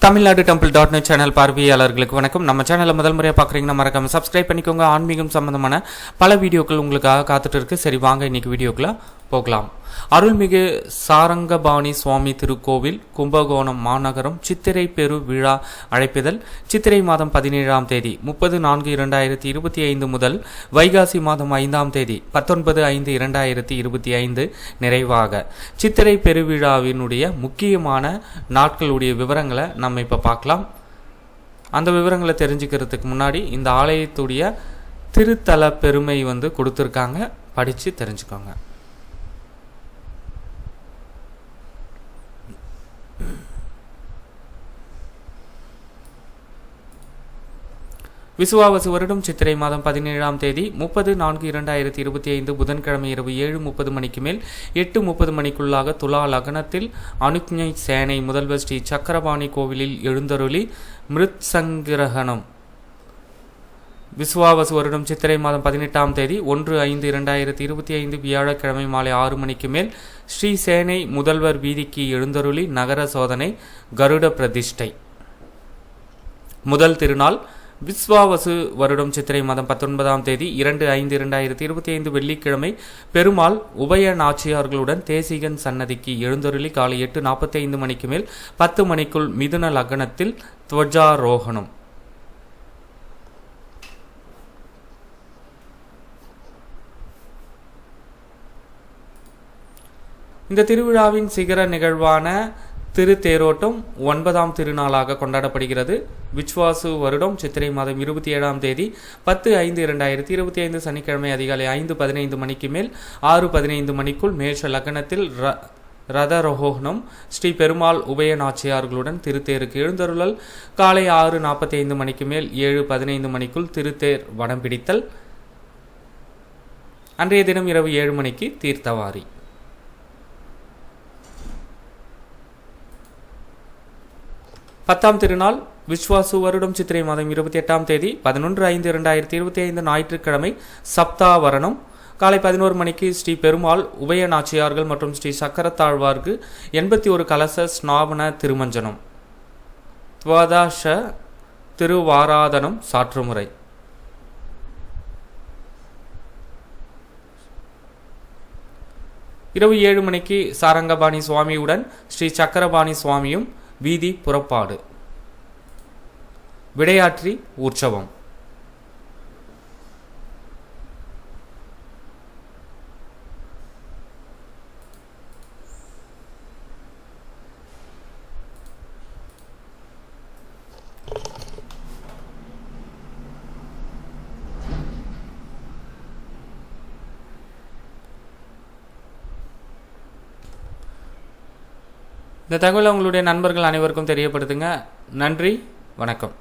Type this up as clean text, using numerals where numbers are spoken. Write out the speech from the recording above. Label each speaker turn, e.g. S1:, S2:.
S1: Tamil Nadu temple .net channel பார்வையாளர்களுக்கு வணக்கம். நம்ம சேனலை முதல் முறையாக பார்க்குறீங்கன்னா மறக்காம சப்ஸ்கிரைப் பண்ணிக்கோங்க. ஆன்மீகம் சம்பந்தமான பல வீடியோக்கள் உங்களுக்காக காத்துட்டு இருக்கு. சரி வாங்க இன்னைக்கு வீடியோக்குள்ள போகலாம். அருள்மிகு சாரங்கபாணி சுவாமி திருக்கோவில், கும்பகோணம் மாநகரம், சித்திரை பெரு விழா அழைப்பிதழ். சித்திரை மாதம் 17ஆம் தேதி 30/4/2025 முதல் வைகாசி மாதம் 5ஆம் தேதி 19/5/2025 நிறைவாக சித்திரை பெருவிழாவினுடைய முக்கியமான நாட்களுடைய விவரங்களை நம்ம இப்போ பார்க்கலாம். அந்த விவரங்களை தெரிஞ்சுக்கிறதுக்கு முன்னாடி இந்த ஆலயத்துடைய திருத்தல பெருமை கொடுத்துருக்காங்க, படித்து தெரிஞ்சுக்கோங்க. விசுவாவசு வருடம் சித்திரை மாதம் 17ஆம் தேதி 30/4/2025 புதன்கிழமை இரவு 7:30 மணிக்கு மேல் 8:30 மணிக்குள்ளாக துலா லக்னத்தில் அனுக்ஞை சேனை முதல்வர் ஸ்ரீ சக்கரபாணி கோவிலில் எழுந்தருளி மிருத் சங்கிரகணம். விசுவாவசு வருடம் சித்திரை மாதம் 18ஆம் தேதி 1/5/2025 வியாழக்கிழமை மாலை 6 மணிக்கு மேல் ஸ்ரீ சேனை முதல்வர் வீதிக்கு எழுந்தருளி நகர சோதனை கருட பிரதிஷ்டை. முதல் திருநாள் விஸ்வாவசு வருடம் சித்திரை மாதம் 19ஆம் தேதி 2/5/2025 வெள்ளிக்கிழமை பெருமாள் உபய நாச்சியார்களுடன் தேசிகன் சன்னதிக்கு எழுந்தருளி காலை 8:45 மணிக்கு மேல் 10 மணிக்குள் மிதுன லக்னத்தில் துவஜாரோகணம். இந்த திருவிழாவின் சிகர நிகழ்வான திருத்தேரோட்டம் 9ஆம் திருநாளாக கொண்டாடப்படுகிறது. விஸ்வாசு வருடம் சித்திரை மாதம் 27ஆம் தேதி 10/5/2025 சனிக்கிழமை அதிகாலை 5:15 மணிக்கு மேல் 6:15 மணிக்குள் மேஷ லக்னத்தில் ரதரோகணம். ஸ்ரீ பெருமாள் உபய நாச்சியார்களுடன் திருத்தேருக்கு எழுந்தருளல். காலை 6:45 மணிக்கு மேல் 7:15 மணிக்குள் திருத்தேர் வடம் பிடித்தல். அன்றைய தினம் இரவு 7 மணிக்கு தீர்த்தவாரி. பத்தாம் திருநாள் விஸ்வாசு வருடம் சித்திரை மாதம் 28ஆம் தேதி 11/5/2025 ஞாயிற்றுக்கிழமை சப்தாவரணம். காலை 11 மணிக்கு ஸ்ரீ பெருமாள் உபய நாச்சியார்கள் மற்றும் ஸ்ரீ சக்கரத்தாழ்வார்க்கு 81 கலச ஸ்நாபன திருமஞ்சனம். துவாதச திருவாராதனம் சாற்றுமுறை. இரவு 7 மணிக்கு சாரங்கபாணி சுவாமியுடன் ஸ்ரீ சக்கரபாணி சுவாமியும் வீதி புறப்பாடு. விடையாற்றி உற்சவம். இந்த தகவலை உங்களுடைய நண்பர்கள் அனைவருக்கும் தெரியப்படுத்துங்க. நன்றி, வணக்கம்.